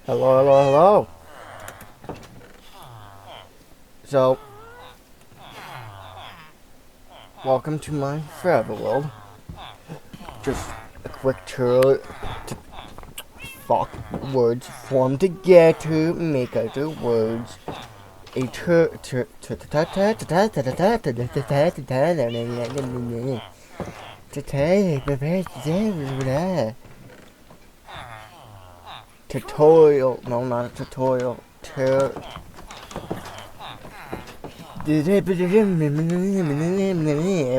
Hello, hello, hello. So, welcome to my forever world. Just a quick tour to fuck words form together, make other words. A tour tutorial. No, not a tutorial.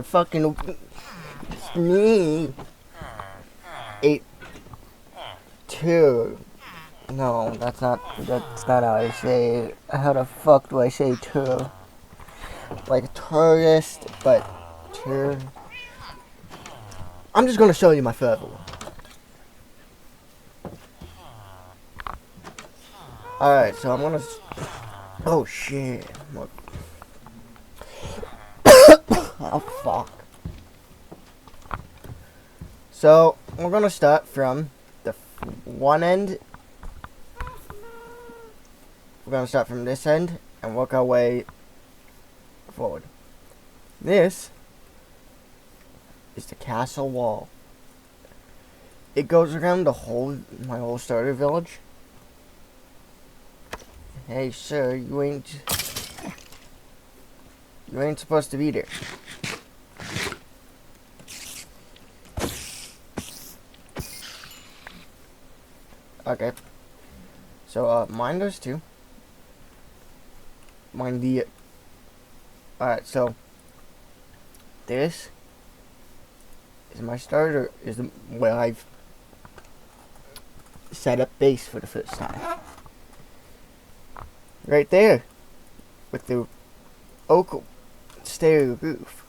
Fucking me. A tour. No, that's not how I say it. How the fuck do I say tour? Like a tourist, but tour. I'm just gonna show you my forever world. Alright, so I'm gonna. Oh shit. Oh fuck. So, we're gonna start from the one end. We're gonna start from this end and work our way forward. This is the castle wall. It goes around my whole starter village. Hey sir, you ain't supposed to be there. Okay. So mine those two. Mine the alright, so this is my starter, is where I've set up base for the first time. Right there, with the oak stair roof.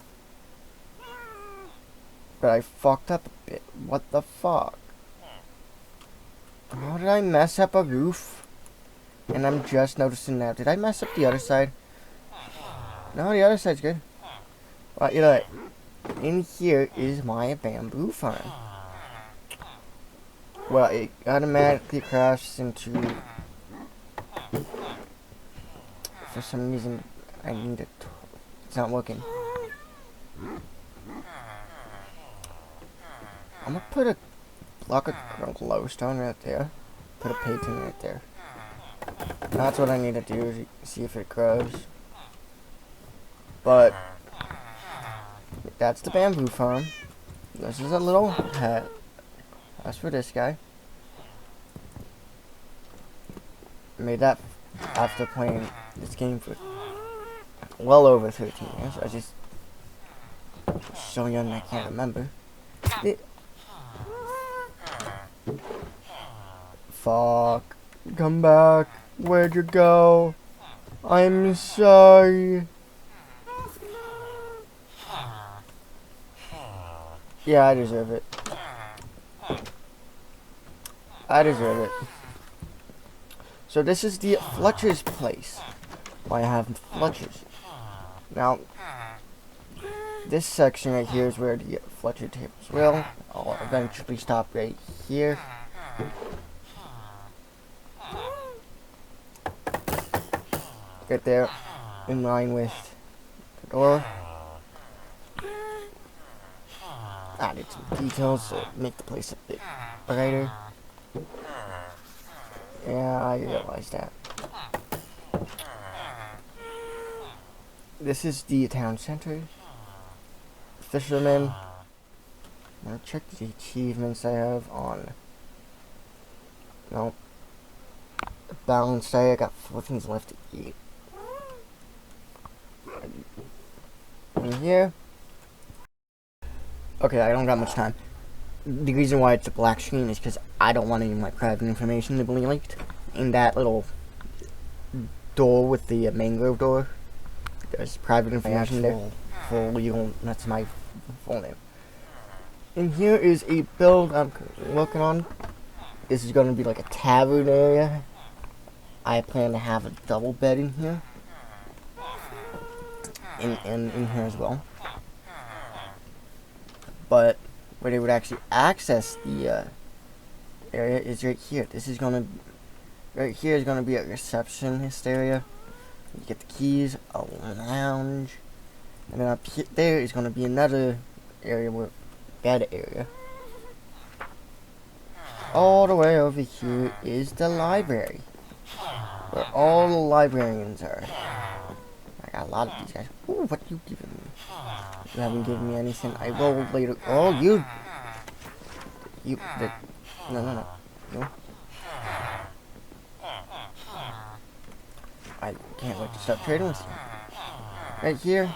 But I fucked up a bit. What the fuck? How did I mess up a roof? And I'm just noticing now. Did I mess up the other side? No, the other side's good. Well, you know what? In here is my bamboo farm. Well, it automatically crafts into... For some reason, I need it. It's not working. I'm gonna put a block of glowstone right there. Put a painting right there. That's what I need to do, is see if it grows. But that's the bamboo farm. This is a little hut. That's for this guy. I made that after playing this game for well over 13 years. I just so young I can't remember. Fuck. Come back. Where'd you go? I'm sorry. Yeah, I deserve it. I deserve it. So this is the Fletcher's place. I have Fletcher's. Now, this section right here is where the Fletcher tables will. I'll eventually stop right here. Right there, in line with the door. Added some details to make the place a bit brighter. Yeah, I realized that. This is the town center. Fisherman. Now check the achievements I have on. Nope. Balance day, I got 4 things left to eat. In here. Okay, I don't got much time. The reason why it's a black screen is because I don't want any of my private information to be leaked. In that little door with the mangrove door, there's private information there. Full legal, that's my full name. And here is a build I'm working on. This is going to be like a tavern area. I plan to have a double bed in here. In here as well. But where they would actually access the area is right here. This is gonna, right here is gonna be a receptionist area. You get the keys, a lounge, and then up here, there is gonna be another area where bed area. All the way over here is the library, where all the librarians are. I got a lot of these guys. Ooh, what you giving me? You haven't given me anything. I will later. Oh, you. No. I can't wait to start trading with you. Right here.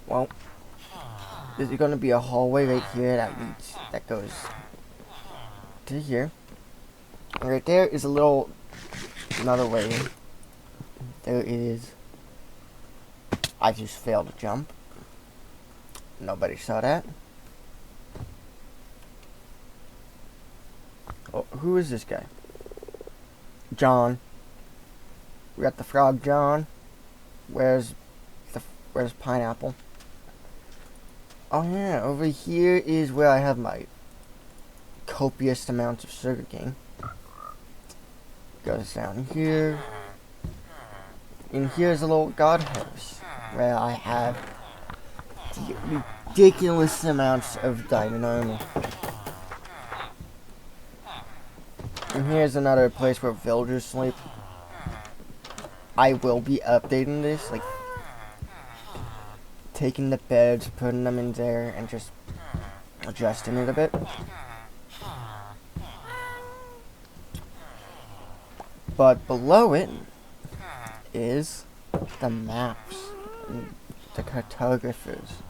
Well, there's gonna be a hallway right here that goes to here. And right there is another way. There it is. I just failed to jump. Nobody saw that. Oh, who is this guy? John. We got the frog John. Where's Pineapple? Oh yeah, over here is where I have my copious amounts of sugar cane. Goes down here. And here's a little guardhouse where I have the ridiculous amounts of diamond armor. And here's another place where villagers sleep. I will be updating this, like taking the beds, putting them in there, and just adjusting it a bit. But below it is the maps, and the cartographers.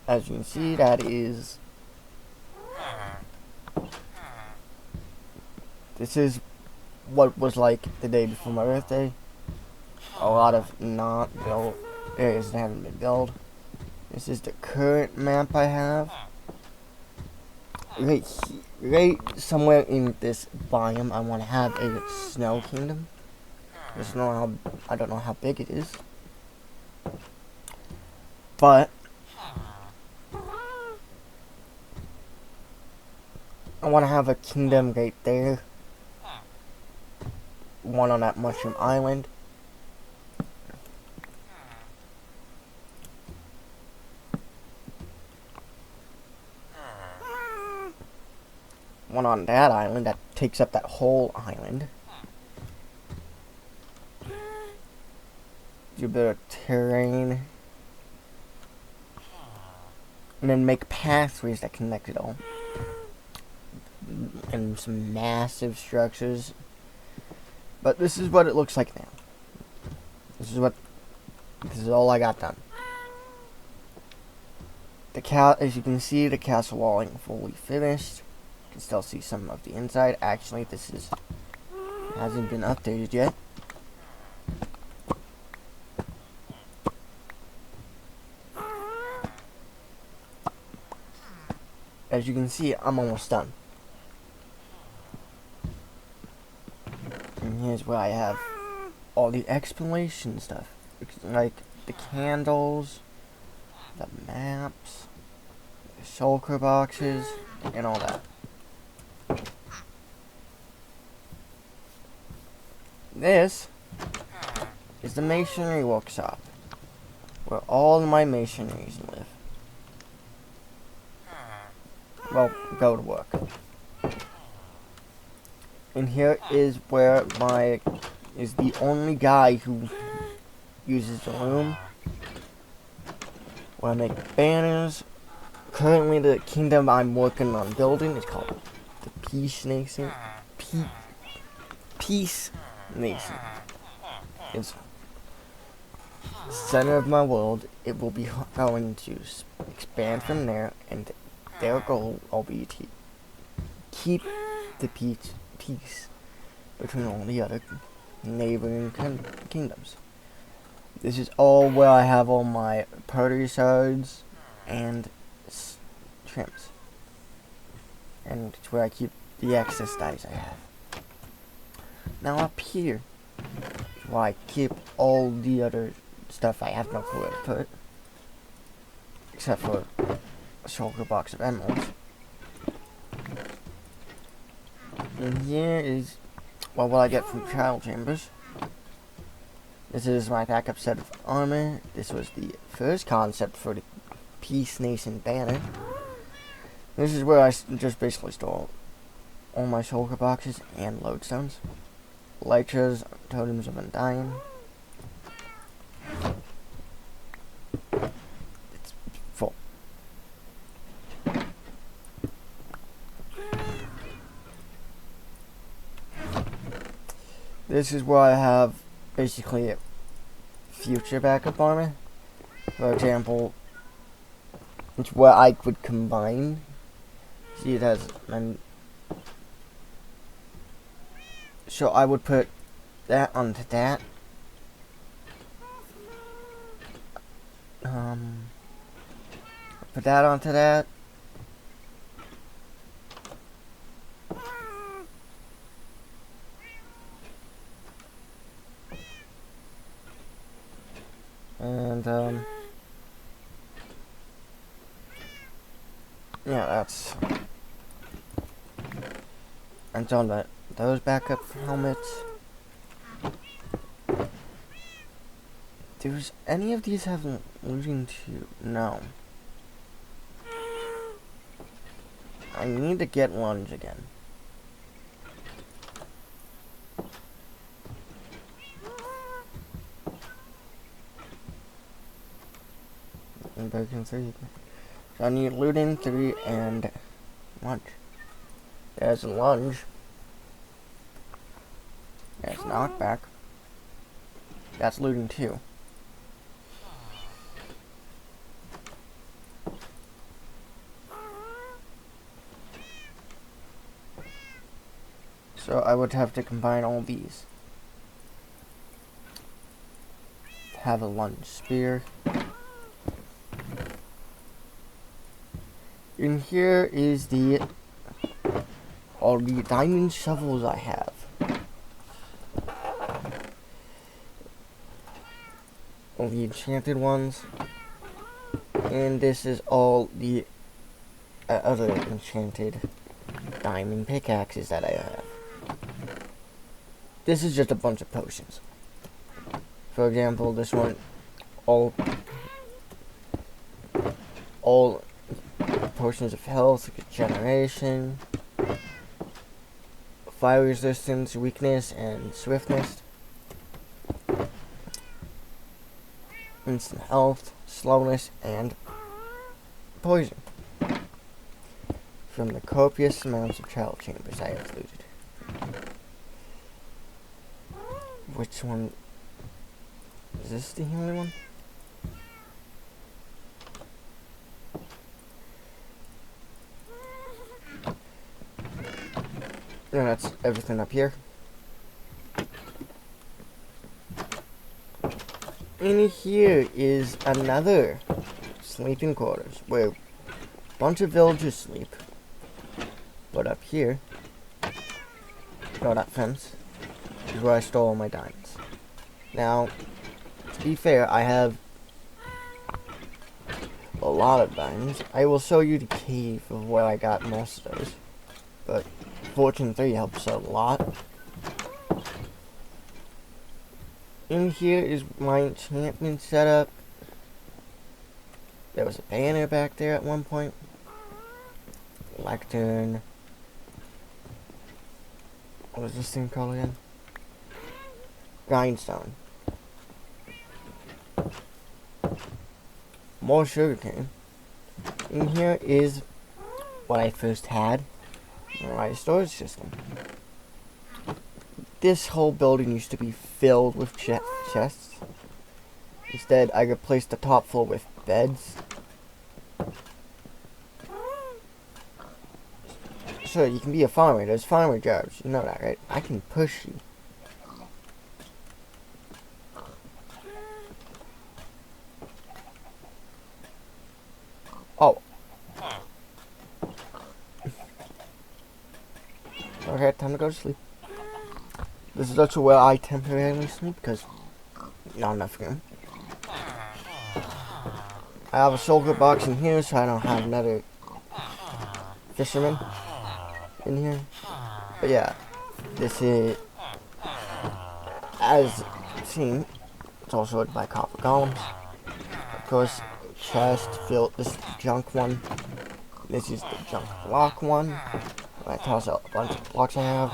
As you can see, that is. This is what was like the day before my birthday. A lot of not built areas that haven't been built. This is the current map I have. Right somewhere in this biome, I want to have a snow kingdom. I don't know how big it is, but I want to have a kingdom right there. One on that mushroom island. One on that island that takes up that whole island. Do a bit of terrain. And then make pathways that connect it all. And some massive structures. But this is what it looks like now. This is all I got done. As you can see, the castle walling fully finished. You can still see some of the inside. Actually, hasn't been updated yet. As you can see, I'm almost done. And here's where I have all the exploration stuff. Like the candles, the maps, the shulker boxes, and all that. This is the masonry workshop, where all my masonries live. Well, go to work. And here is where is the only guy who uses the loom. Where I make banners. Currently, the kingdom I'm working on building is called the Peace Nation. Peace Nation. It's the center of my world. It will be going to expand from there, and their goal will be to keep the peace between all the other neighboring kingdoms. This is all where I have all my pottery shards and trims. And it's where I keep the excess dyes I have. Now up here is where I keep all the other stuff I have no clue where to put. Except for shulker box of emeralds. And here is what I get from trial chambers. This is my backup set of armor. This was the first concept for the Peace Nation banner. This is where I just basically store all my shulker boxes and lodestones. Lychas, totems of undying. It's full. This is where I have basically future backup armor. For example, it's where I would combine. See, it has. So I would put that onto that. Put that onto that. And yeah, that's on that. Those backup helmets. Does any of these have looting to? No. I need to get lunge again. And broken 3. So I need looting 3 and lunge. There's lunge. There's knockback. That's looting 2. So I would have to combine all these. Have a lunge spear. And here is all the diamond shovels I have. All the enchanted ones. And this is all the other enchanted diamond pickaxes that I have. This is just a bunch of potions. For example, this one, all potions of health, regeneration, fire resistance, weakness, and swiftness. Instant health, slowness, and poison. From the copious amounts of trial chambers I have looted. Which one? Is this the only one? Yeah, that's everything up here. In here is another sleeping quarters where a bunch of villagers sleep. But up here, that fence is where I stole all my diamonds. Now, to be fair, I have a lot of diamonds. I will show you the cave of where I got most of those. But Fortune 3 helps a lot. In here is my enchantment setup. There was a banner back there at one point. Lectern. What was this thing called again? Grindstone. More sugarcane. In here is what I first had. My storage system. This whole building used to be filled with chests. Instead, I replaced the top floor with beds. So you can be a farmer. There's farmer jobs. You know that, right? I can push you. Oh. Okay, time to go to sleep. This is also where I temporarily sleep because not enough room. I have a shulker box in here, so I don't have another fisherman in here. But yeah, this is, as seen, it's all sorted by copper columns. Of course, chest, filled, this is the junk one. This is the junk block one. I toss out a bunch of blocks I have.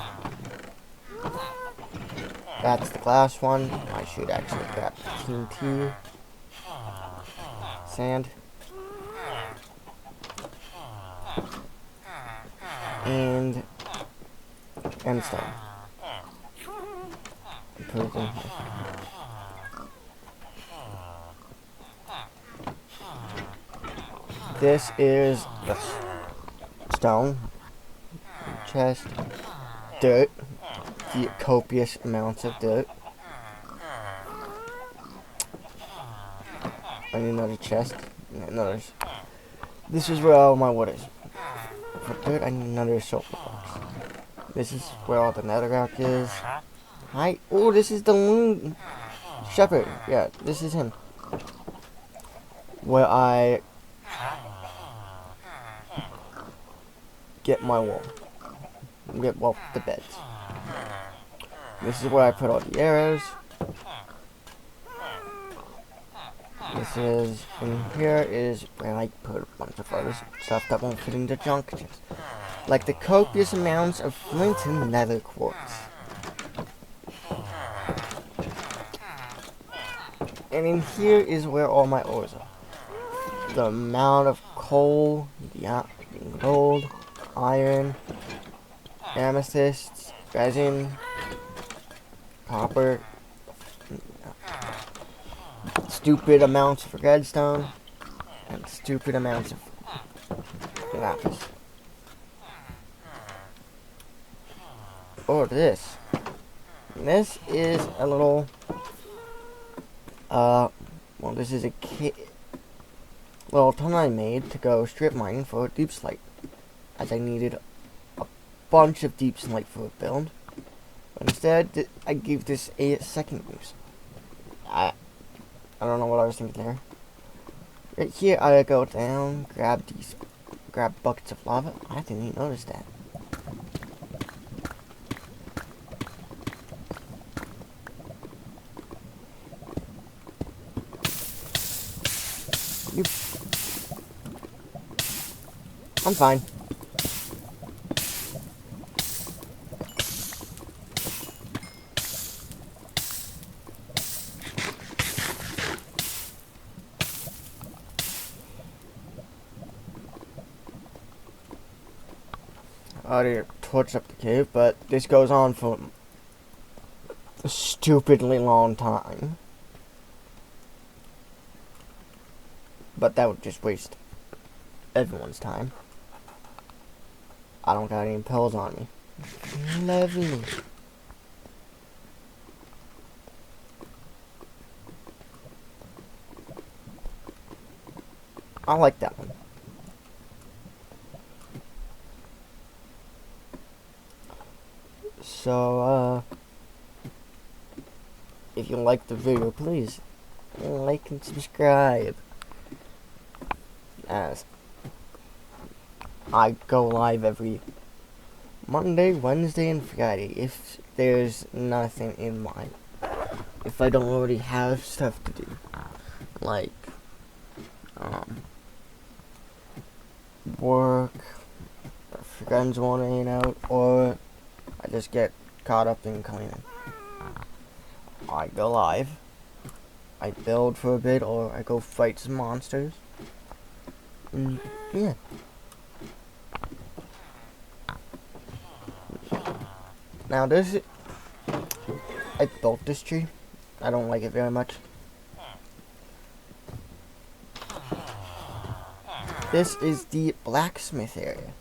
That's the glass one. I should actually grab TNT. Sand. And stone. Put it in here. This is the stone. Chest. Dirt. The copious amounts of dirt. I need another chest. Another. This is where all my wood is. For dirt, I need another silver box. This is where all the netherrack is. Hi. Oh, this is the loon shepherd. Yeah, this is him. Where I get my wool. Well, the beds. This is where I put all the arrows. This is, in here is where I put a bunch of other stuff that won't fit into junk chests. Like the copious amounts of flint and nether quartz. And in here is where all my ores are. The amount of coal, the gold, iron, amethysts, resin, copper, stupid amounts of redstone, and stupid amounts of lapis. Or this. This is a little, well, this is a little tunnel I made to go strip mining for a deep slate, as I needed a bunch of deep slate for a build. But instead, I gave this a second use. I don't know what I was thinking there. Right here, I go down, grab buckets of lava. I didn't even notice that. I'm fine. I already torched up the cave, but this goes on for a stupidly long time. But that would just waste everyone's time. I don't got any pills on me. Lovely. I like that one. So, if you like the video, please like and subscribe. As I go live every Monday, Wednesday, and Friday if there's nothing in mind. If I don't already have stuff to do. Like, work, or friends want to hang out, or I just get caught up in cleaning. I go live, I build for a bit, or I go fight some monsters. And yeah. Now this, I built this tree. I don't like it very much. This is the blacksmith area,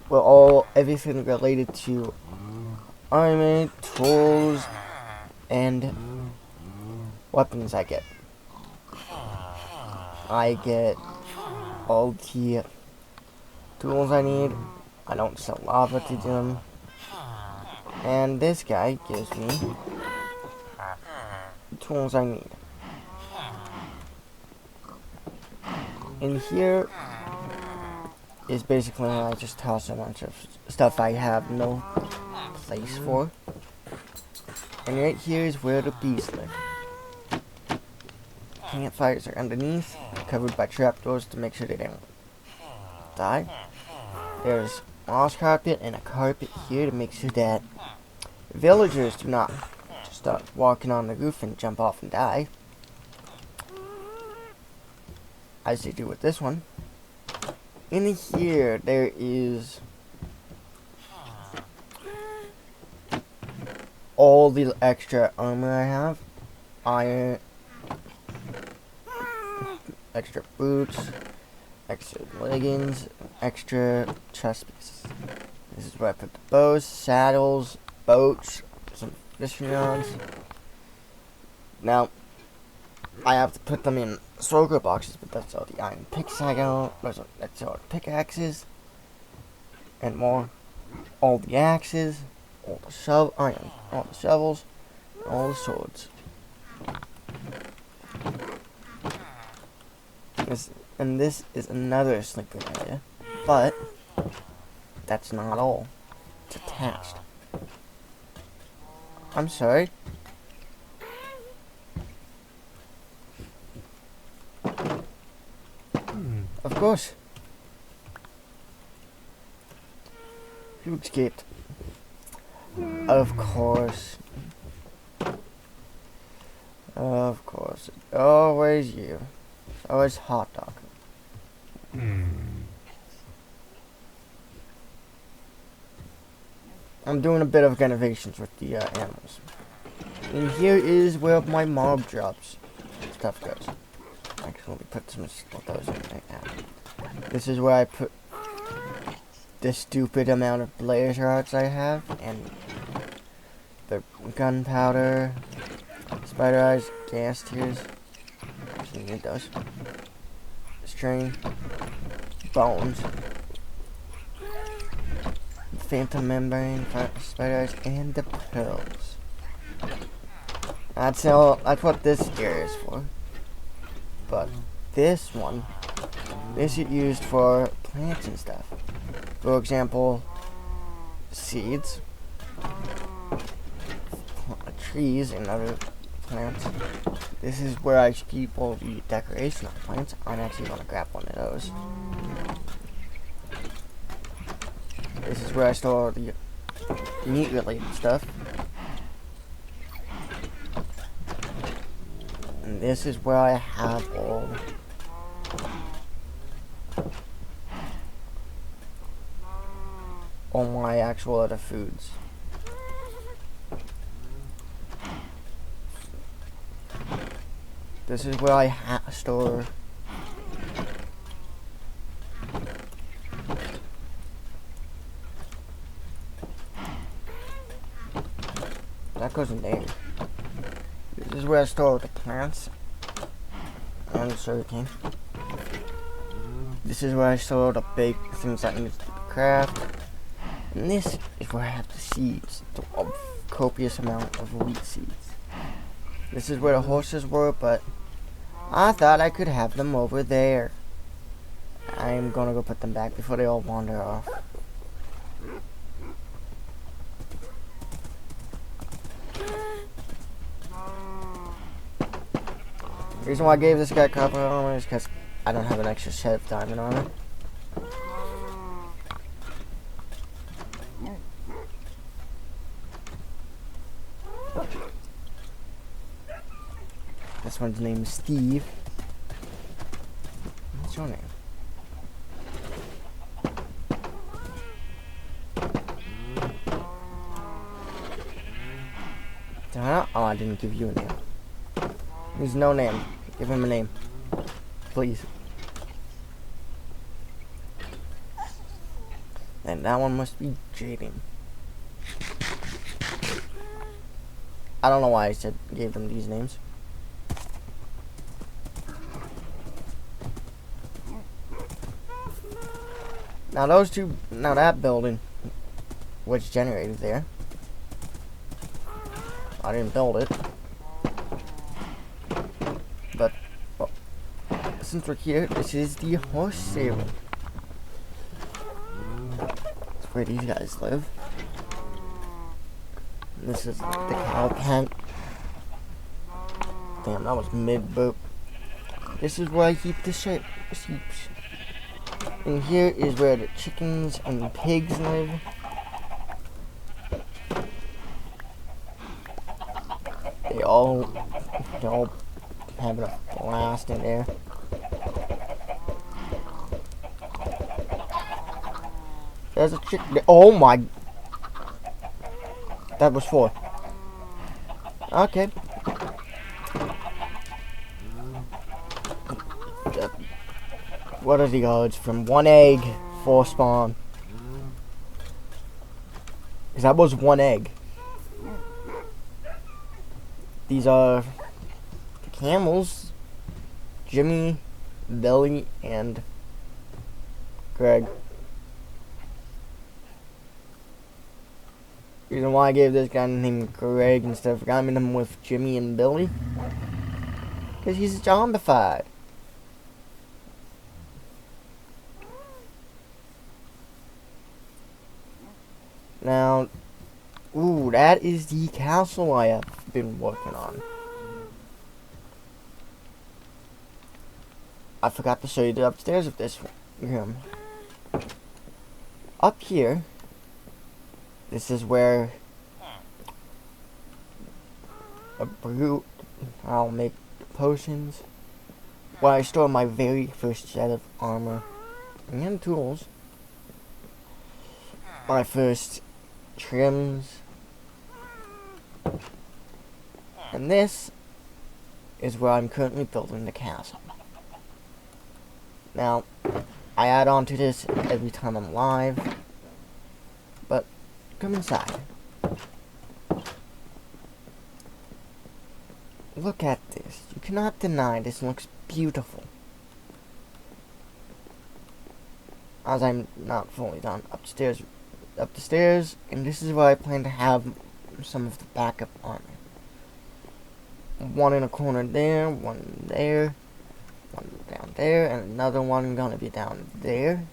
where everything related to armor, tools, and weapons I get. I get all the tools I need. I don't sell lava to them. And this guy gives me the tools I need. In here is basically I just toss a bunch of stuff I have no place for. And right here is where the bees live. Campfires are underneath, covered by trapdoors to make sure they don't die. There's moss carpet and a carpet here to make sure that villagers do not just start walking on the roof and jump off and die, as they do with this one. In here there is all the extra armor I have. Iron, extra boots, extra leggings, extra chest pieces. This is where I put the bows, saddles, boats, some fishing rods. Now, I have to put them in sorghum boxes, but that's all the iron picks I got. That's all the pickaxes, and more. All the axes, all the shovels, and all the swords. This is another sleeping area, but that's not all. It's attached. I'm sorry. Of course. You escaped. Of course. Of course. Always you. Always hot dog. I'm doing a bit of renovations with the animals. And here is where my mob drops stuff goes. Actually, let me put some of those in right now. This is where I put the stupid amount of blaze rods I have, and the gunpowder, spider eyes, gas tears. Actually need those. String, bones, phantom membrane, spider eyes, and the pearls. That's all. That's what this area is for. But this one, this is used for plants and stuff. For example, seeds, trees, and other plants. This is where I keep all the decorational plants. I'm actually going to grab one of those. This is where I store the meat related stuff. And this is where I have all my actual other foods. This is where I store that goes in there. This is where I store the plants and the sugarcane. This is where I store the big things that need to craft. And this is where I have the seeds, a copious amount of wheat seeds. This is where the horses were, but I thought I could have them over there. I'm gonna go put them back before they all wander off. The reason why I gave this guy copper armor is because I don't have an extra set of diamond armor. This one's name is Steve. What's your name? Oh, I didn't give you a name. There's no name. Give him a name. Please. And that one must be Jaden. I don't know why I gave them these names. Now that building was generated there. I didn't build it. But, well, this since we're here, this is the horse stable. That's where these guys live. This is the cow pen. Damn, that was mid-boop. This is where I keep the sheep. And here is where the chickens and the pigs live. They're all having a blast in there. There's a chick. Oh my! That was 4. Okay. What are the odds? From 1 egg, 4 spawn. Because that was 1 egg. These are the camels, Jimmy, Billy, and Greg. Reason why I gave this guy the name Greg instead of rhyming him with Jimmy and Billy, because he's zombified. Now, ooh, that is the castle I have been working on. I forgot to show you the upstairs of this room. Up here, this is where I'll make potions. Where I store my very first set of armor and tools. My first trims. And this is where I'm currently building the castle. Now, I add on to this every time I'm live, but come inside. Look at this. You cannot deny this looks beautiful. As I'm not fully done. Up the stairs, and this is where I plan to have some of the backup armor. 1 in a corner there, 1 there, 1 down there, and another one gonna be down there.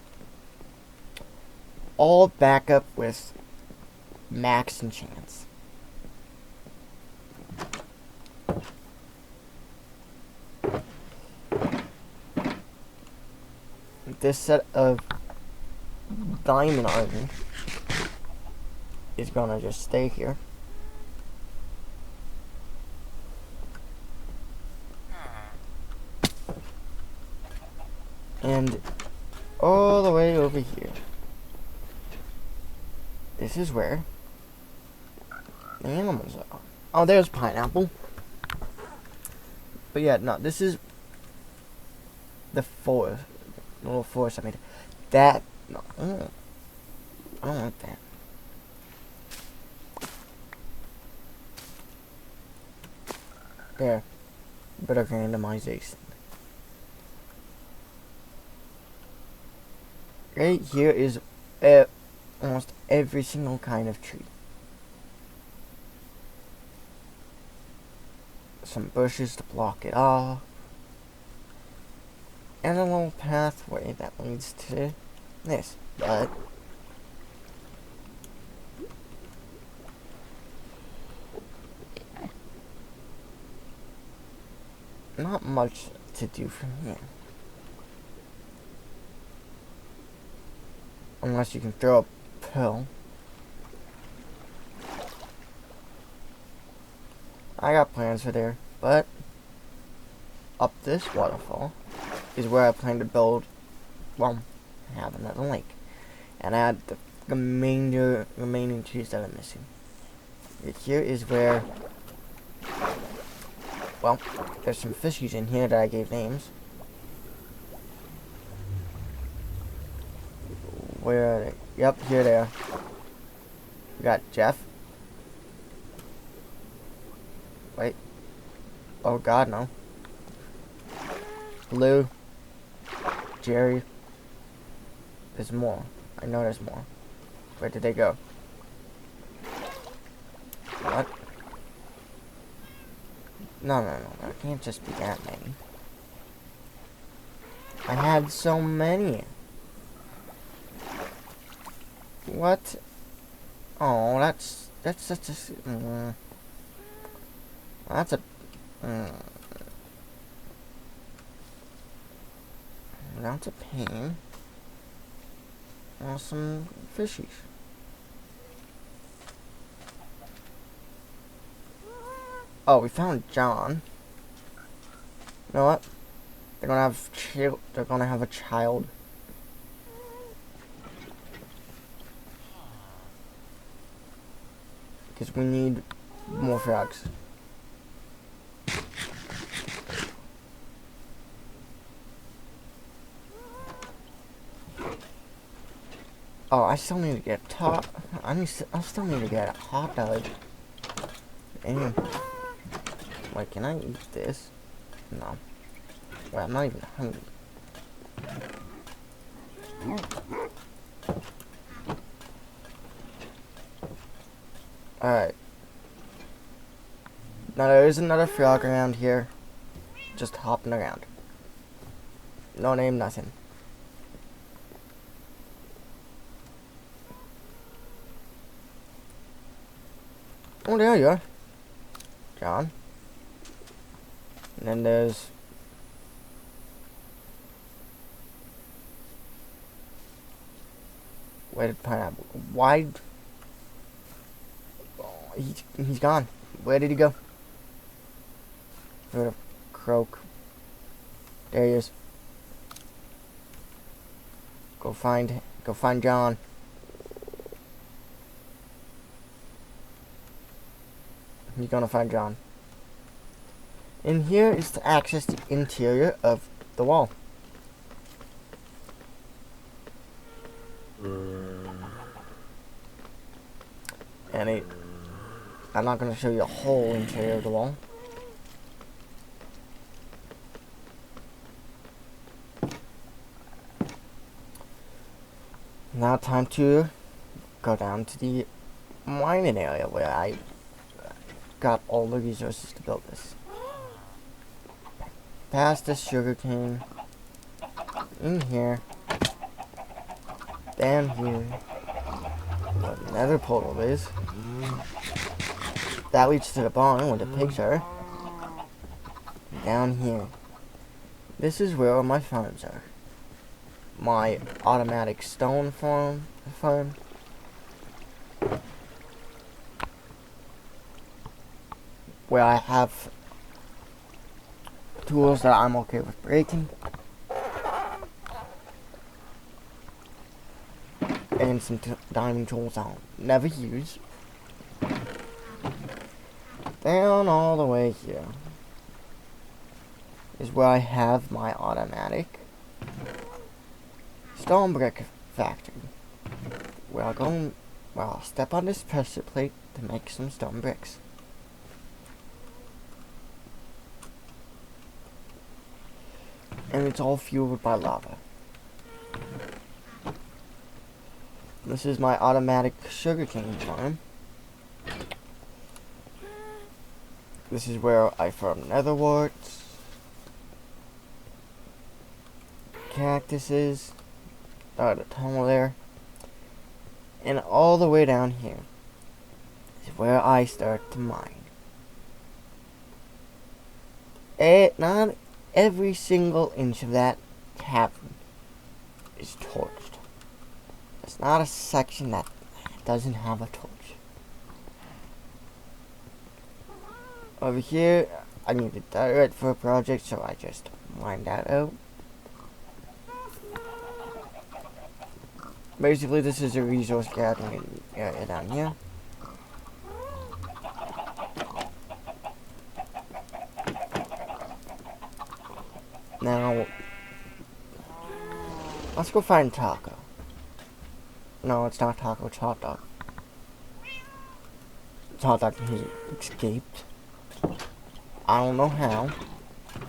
All backup with max enchants. This set of diamond armor is gonna just stay here. And all the way over here, this is where the animals are. Oh, there's Pineapple. But yeah, no, this is the forest, the little forest I made. That, no, I don't like that. There, better randomization. Right here is almost every single kind of tree. Some bushes to block it off. And a little pathway that leads to this. But not much to do from here. Unless you can throw a pill. I got plans for there, but up this waterfall is where I plan to build, well, have another lake. And add the remaining trees that I'm missing. Right here is where, well, there's some fishies in here that I gave names. Where are they? Yep, here they are. We got Jeff. Wait. Oh god, no. Blue. Jerry. There's more. I know there's more. Where did they go? What? No, it can't just be that many. I had so many. What? Oh, that's such a. That's a. That's a pain. Some fishies. Oh, we found John. You know what? They're gonna have They're gonna have a child. Because we need more frogs. Oh, I still need to get I still need to get a hot dog. And wait, can I eat this? No. Wait, I'm not even hungry. Alright. Now there is another frog around here. Just hopping around. No name, nothing. Oh, there you are. John. And then there's... Where did Pineapple... Why... Oh, he's gone. Where did he go? Heard of croak. There he is. Go find John. He's gonna find John. And here is to access the interior of the wall. And I'm not gonna show you the whole interior of the wall. Now time to go down to the mining area where I got all the resources to build this. Past the sugarcane, in here, down here, where the nether portal is. That leads to the barn where the pigs are. Down here. This is where my farms are. My automatic stone farm. Where I have tools that I'm okay with breaking. And some diamond tools I'll never use. Down all the way here is where I have my automatic stone brick factory. Where I'll step on this pressure plate to make some stone bricks. And it's all fueled by lava. This is my automatic sugarcane farm. This is where I farm nether warts, cactuses, the tunnel there, and all the way down here is where I start to mine. Not every single inch of that cavern is torched. There's not a section that doesn't have a torch. Over here, I need a dirt for a project, so I just mine that out. Basically, this is a resource gathering area down here. Now, let's go find Taco. No, it's not Taco, it's Hot Dog. It's Hot Dog, he escaped. I don't know how.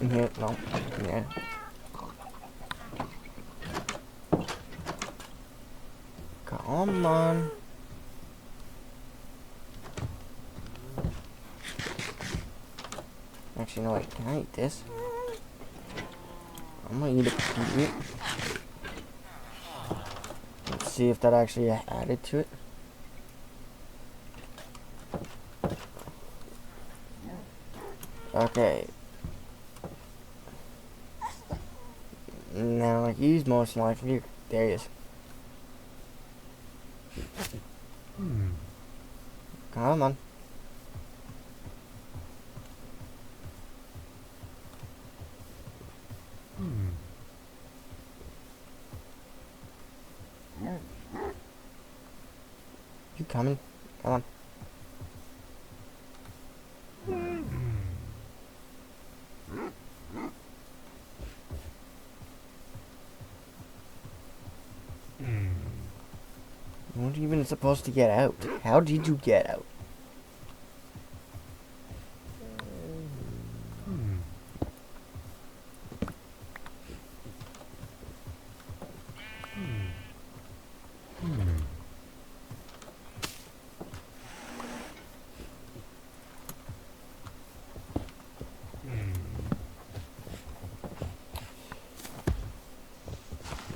In here, no, yeah. Come on. Actually, no, wait, can I eat this? I'm gonna eat it. Let's see if that actually added to it. Okay. Now he's most likely. There he is. Come on. You coming? Come on. You weren't even supposed to get out. How did you get out?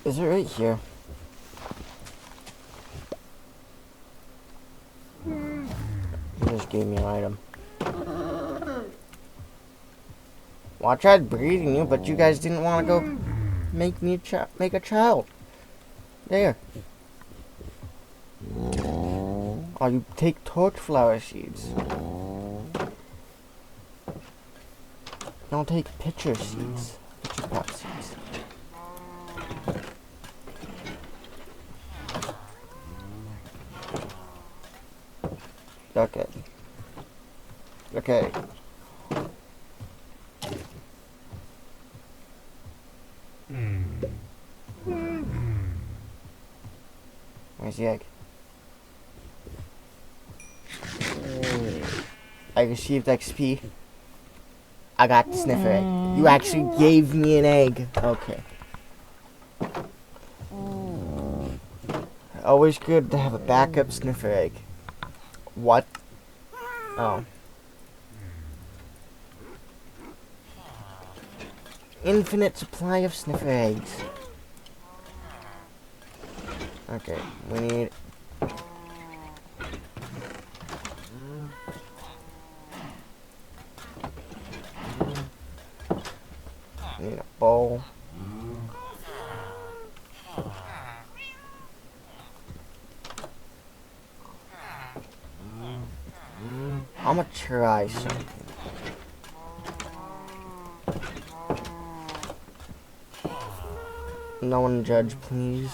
Is it right here? You just gave me an item. Well, I tried breeding you, but you guys didn't want to go make me make a child. There. Oh, you take torch flower seeds. Don't take pitcher seeds. Pitcher pot seeds. Okay. Okay. Where's the egg? I received XP. I got the sniffer egg. You actually gave me an egg. Okay. Always good to have a backup sniffer egg. What? Oh. Infinite supply of sniffer eggs. Okay, we need... need a bowl. I'm gonna try something. No one judge, please.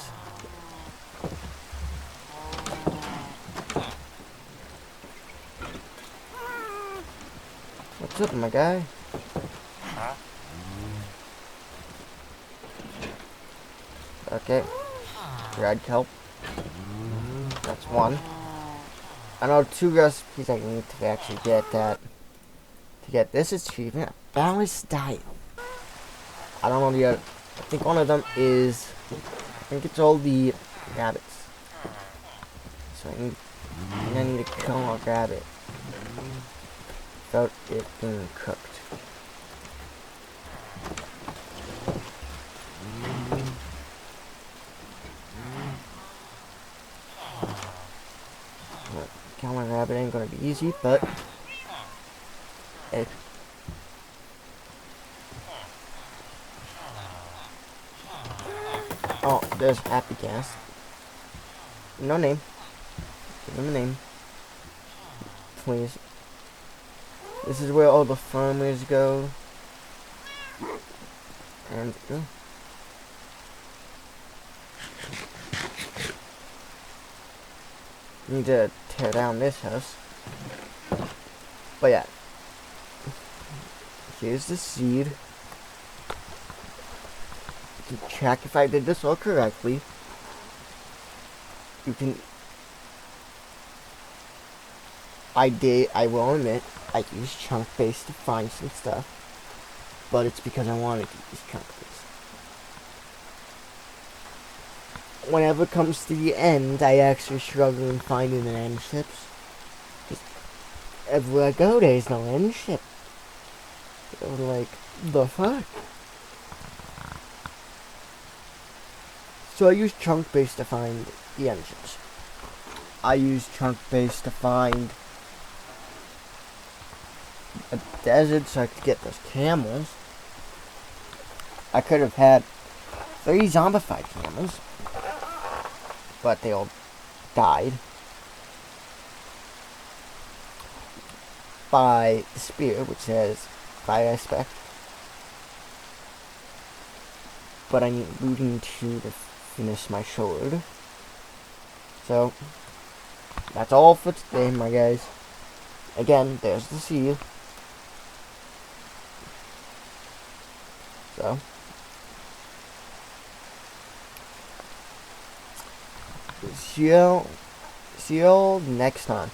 What's up, my guy? Okay. Dried kelp. That's one. I know 2 recipes I need to actually get that. To get this achievement. Balanced diet. I don't know the other. I think one of them is... I think it's all the rabbits. So I need to kill a rabbit. Without it being cooked. Killing a rabbit ain't gonna be easy, but... Hey. Oh, there's Happy Gas. No name. Give him a name. Please. This is where all the farmers go. And... need to tear down this house. But yeah. Here's the seed. You can check if I did this all correctly. You can... I will admit, I used chunk base to find some stuff. But it's because I wanted to use chunk base. Whenever it comes to the end, I actually struggle in finding an end ships. Everywhere I go, there's no end ship. So like, the fuck? So I use chunk base to find the engines. I use chunk base to find a desert so I could get those camels. I could have had 3 zombified camels, but they all died by the spear, which says fire aspect. But I need looting 2 to finish my sword. So, that's all for today, my guys. Again, there's the seal. So, see y'all next time.